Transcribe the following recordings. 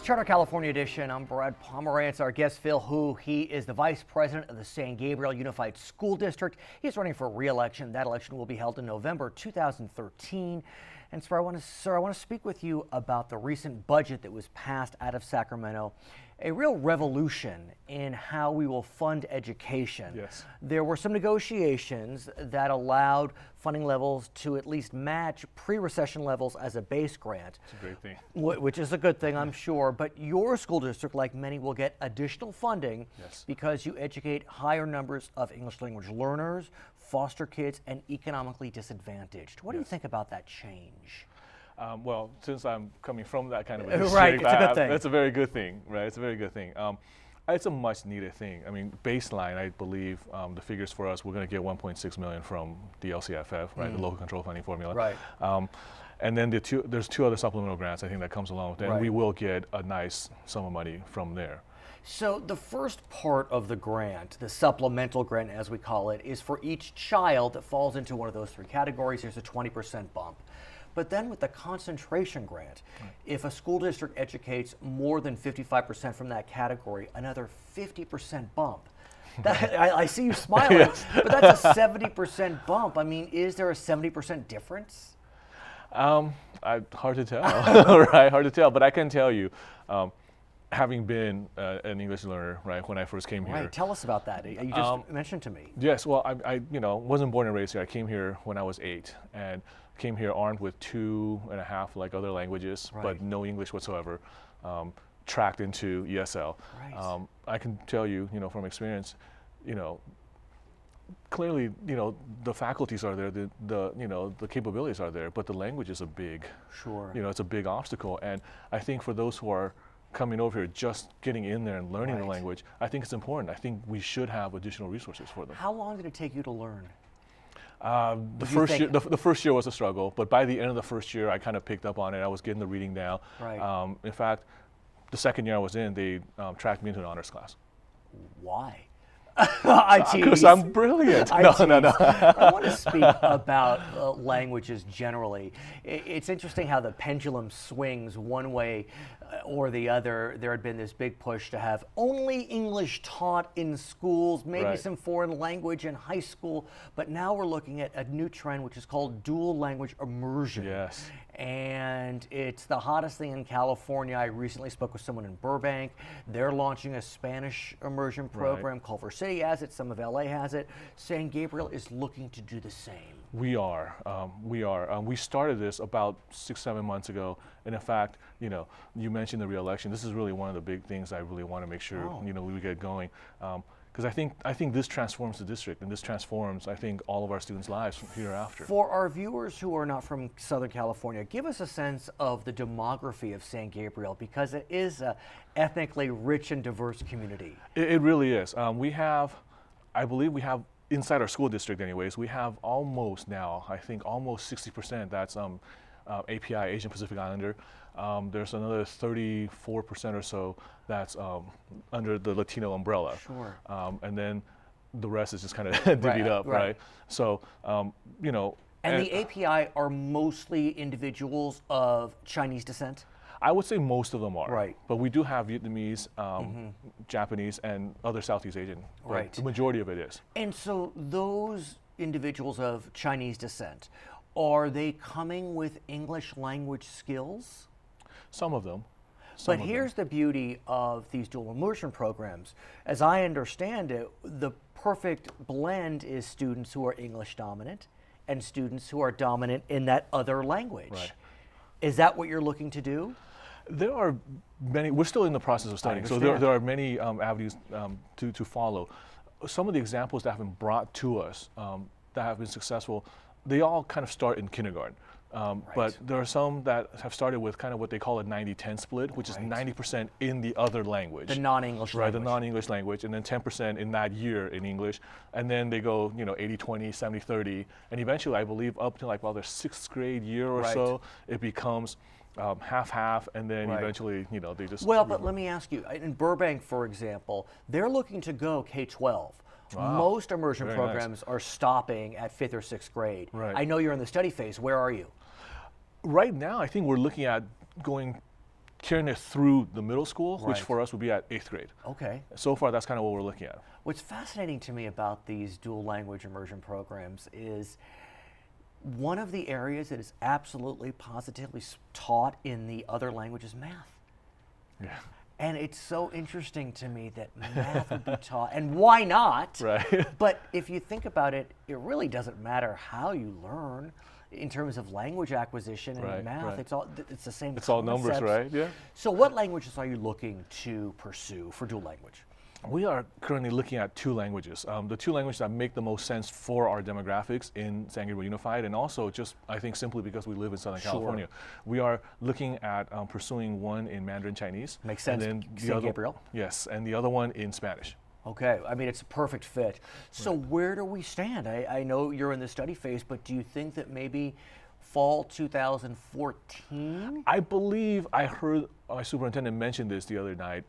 Charter California Edition. I'm Brad Pomerantz. Our guest, Phil Hu. He is the vice president of the San Gabriel Unified School District. He's running for re-election. That election will be held in November 2013. And sir, I want to speak with you about the recent budget that was passed out of Sacramento. A real revolution in how we will fund education. Yes. There were some negotiations that allowed funding levels to at least match pre-recession levels as a base grant. It's a great thing. Which is a good thing, I'm sure. But your school district, like many, will get additional funding because you educate higher numbers of English language learners, foster kids, and economically disadvantaged. What do you think about that change? Well, since I'm coming from that kind of a district, right, it's a good thing. That's a very good thing, right? It's a very good thing. It's a much needed thing. I mean, baseline, I believe the figures for us, we're going to get 1.6 million from the LCFF, right, the local control funding formula. Right. And then there's two other supplemental grants, I think, that comes along with it. And we will get a nice sum of money from there. So the first part of the grant, the supplemental grant as we call it, is for each child that falls into one of those three categories. There's a 20% bump. But then with the concentration grant, if a school district educates more than 55% from that category, another 50% bump. I see you smiling, but that's a 70% bump. I mean, is there a 70% difference? Hard to tell, right? Hard to tell, but I can tell you, having been an English learner, right, when I first came here. Right, tell us about that. You just mentioned to me. Yes, well, I wasn't born and raised here. I came here when I was 8 and came here armed with 2.5 like other languages, but no English whatsoever. Tracked into ESL. Right. I can tell you, from experience, clearly, the faculties are there, the capabilities are there, but the language is a big, it's a big obstacle. And I think for those who are coming over here, just getting in there and learning the language, I think it's important. I think we should have additional resources for them. How long did it take you to learn? The first year was a struggle, but by the end of the first year, I kind of picked up on it. I was getting the reading down. Right. In fact, the second year I was in, they tracked me into an honors class. Why? I tease. Because I'm brilliant. No. I want to speak about languages generally. It's interesting how the pendulum swings one way or the other. There had been this big push to have only English taught in schools, maybe some foreign language in high school, but now we're looking at a new trend which is called dual language immersion. Yes. And it's the hottest thing in California. I recently spoke with someone in Burbank. They're launching a Spanish immersion program. Culver City has it. Some of LA has it. San Gabriel is looking to do the same. We are. We started this about 6-7 months ago. And in fact, you mentioned the re-election. This is really one of the big things I really want to make sure, we get going. Because I think this transforms the district, and this transforms, I think, all of our students' lives from hereafter. For our viewers who are not from Southern California, give us a sense of the demography of San Gabriel, because it is an ethnically rich and diverse community. It really is. I believe we have, inside our school district anyways, we have almost 60% that's API, Asian Pacific Islander. There's another 34% or so that's under the Latino umbrella. Sure. And then the rest is just kind of divvied up, right? So, And the API are mostly individuals of Chinese descent? I would say most of them are. Right. But we do have Vietnamese, Japanese, and other Southeast Asian. Right. The majority of it is. And so those individuals of Chinese descent, are they coming with English language skills? Some of them. But here's the beauty of these dual immersion programs. As I understand it, the perfect blend is students who are English dominant and students who are dominant in that other language. Right. Is that what you're looking to do? There are many, we're still in the process of studying, so there are many avenues to follow. Some of the examples that have been brought to us that have been successful, they all kind of start in kindergarten. But there are some that have started with kind of what they call a 90-10 split, which is 90% in the other language. The non-English language. Right, the non-English language, and then 10% in that year in English. And then they go, 80-20, 70-30, and eventually I believe up to their 6th grade year or so, it becomes half-half, and then eventually, they just... Well, but let me ask you, in Burbank, for example, they're looking to go K-12. Wow. Most immersion programs are stopping at 5th or 6th grade. Right. I know you're in the study phase. Where are you? Right now, I think we're looking at going carrying it through the middle school, which Right. for us would be at 8th grade. Okay. So far, that's kind of what we're looking at. What's fascinating to me about these dual language immersion programs is one of the areas that is absolutely positively taught in the other language is math. Yeah. And it's so interesting to me that math would be taught, and why not? Right. But if you think about it, it really doesn't matter how you learn in terms of language acquisition and Right, math. right. It's the same. It's all numbers, concepts. right? Yeah. So, what languages are you looking to pursue for dual language? We are currently looking at 2 languages. The 2 languages that make the most sense for our demographics in San Gabriel Unified, and also just, I think, simply because we live in Southern Sure. California. We are looking at pursuing one in Mandarin Chinese. Makes sense. And then the San other, Gabriel. Yes, and the other one in Spanish. Okay, I mean, it's a perfect fit. So where do we stand? I know you're in the study phase, but do you think that maybe fall 2014? I believe I heard my superintendent mention this the other night,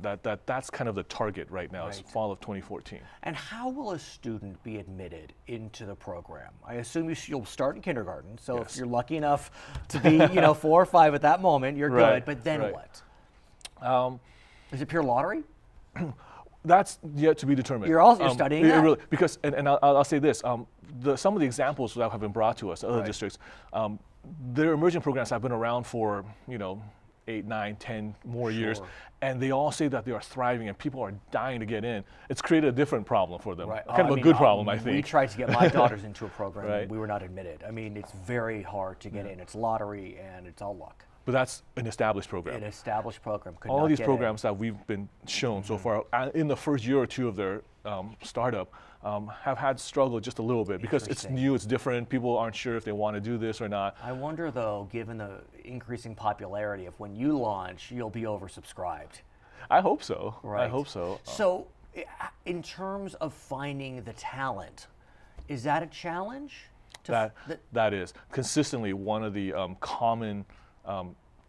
that's kind of the target right now, is Right. fall of 2014. And how will a student be admitted into the program? I assume you'll start in kindergarten, so if Yes. you're lucky enough to be, 4 or 5 at that moment, you're Right, good. But then right. what? Is it pure lottery? That's yet to be determined. You're studying that. Really, because, and I'll say this, some of the examples that have been brought to us, other Right. districts, their immersion programs have been around for, 8, 9, 10 more years, Sure. and they all say that they are thriving and people are dying to get in. It's created a different problem for them, Right. kind of I a mean, good problem, I We think. tried to get my daughters into a program, Right. and we were not admitted. I mean, it's very hard to get in. It's lottery, and it's all luck. But that's an established program. An established program could All not of these get programs that we've been shown Mm-hmm. so far in the first year or 2 of their startup have had struggle just a little bit because it's Interesting. new, it's different. People aren't sure if they want to do this or not. in. I wonder, though, given the increasing popularity, if when you launch, you'll be oversubscribed. I hope so. I Right. hope so. So, in terms of finding the talent, is that a challenge? That is consistently one of the common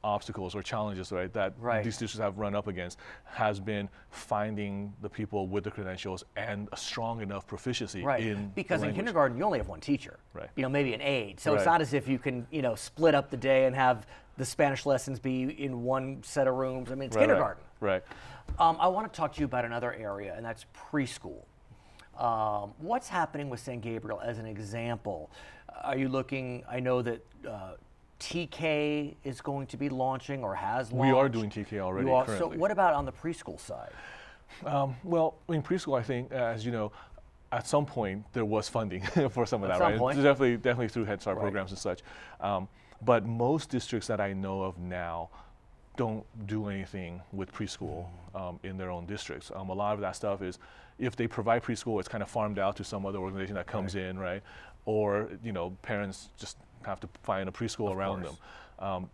obstacles or challenges, right, that Right. these districts have run up against has been finding the people with the credentials and a strong enough proficiency Right, in because the in language. kindergarten you only have one teacher, Right. maybe an aide. So it's Right. not as if you can, split up the day and have the Spanish lessons be in one set of rooms. I mean, it's Right, kindergarten. Right. I want to talk to you about another area, and that's preschool. What's happening with San Gabriel as an example? Are you looking? I know that TK is going to be launching or has launched. We are doing TK already So currently. what about on the preschool side? Well, in preschool, I think, as you know, at some point there was funding for some of At that, some right? point. Definitely through Head Start Right. programs and such. But most districts that I know of now don't do anything with preschool in their own districts. A lot of that stuff is, if they provide preschool, it's kind of farmed out to some other organization that comes in, right? Or parents just have to find a preschool around course. them.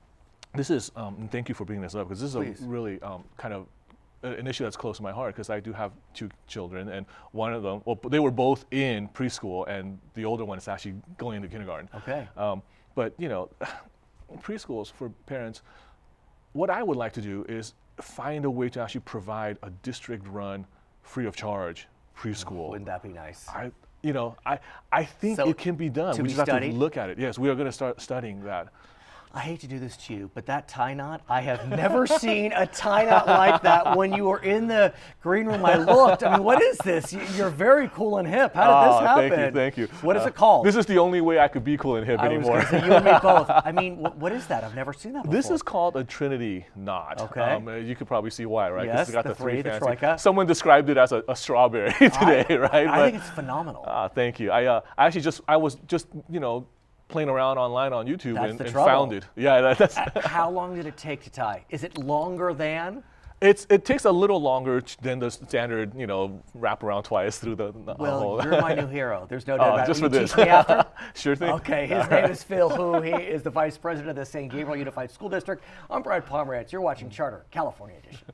This is, and thank you for bringing this up, because this is Please. a really kind of an issue that's close to my heart, because I do have 2 children, and one of them, well, they were both in preschool, and the older one is actually going into kindergarten. Okay. But preschools for parents, what I would like to do is find a way to actually provide a district-run, free of charge preschool. Wouldn't that be nice? I think So, it can be done. to We be just have studied? to look at it. Yes, we are going to start studying that. I hate to do this to you, but that tie knot, I have never seen a tie knot like that. When you were in the green room, I looked. I mean, what is this? You're very cool and hip. How did this happen? Thank you. What is it called? This is the only way I could be cool and hip I was anymore. going to say, you and me both. I mean, what is that? I've never seen that before. This is called a Trinity knot. Okay. You could probably see why, right? 'Cause Yes, it's got the the 3 three, the fancy. troika. Someone described it as a strawberry today, right? I think it's phenomenal. Thank you. I was just playing around online on YouTube That's and the and trouble. found it. Yeah, that's. How long did it take to tie? Is it longer than? It takes a little longer than the standard, wrap around twice through the Well, whole. you're my new hero. There's no doubt about just it. for Will you this. teach me after? Sure thing. Okay, his name is Phil Hu. He is the Vice President of the San Gabriel Unified School District. I'm Brad Pomerantz. You're watching Charter, California Edition.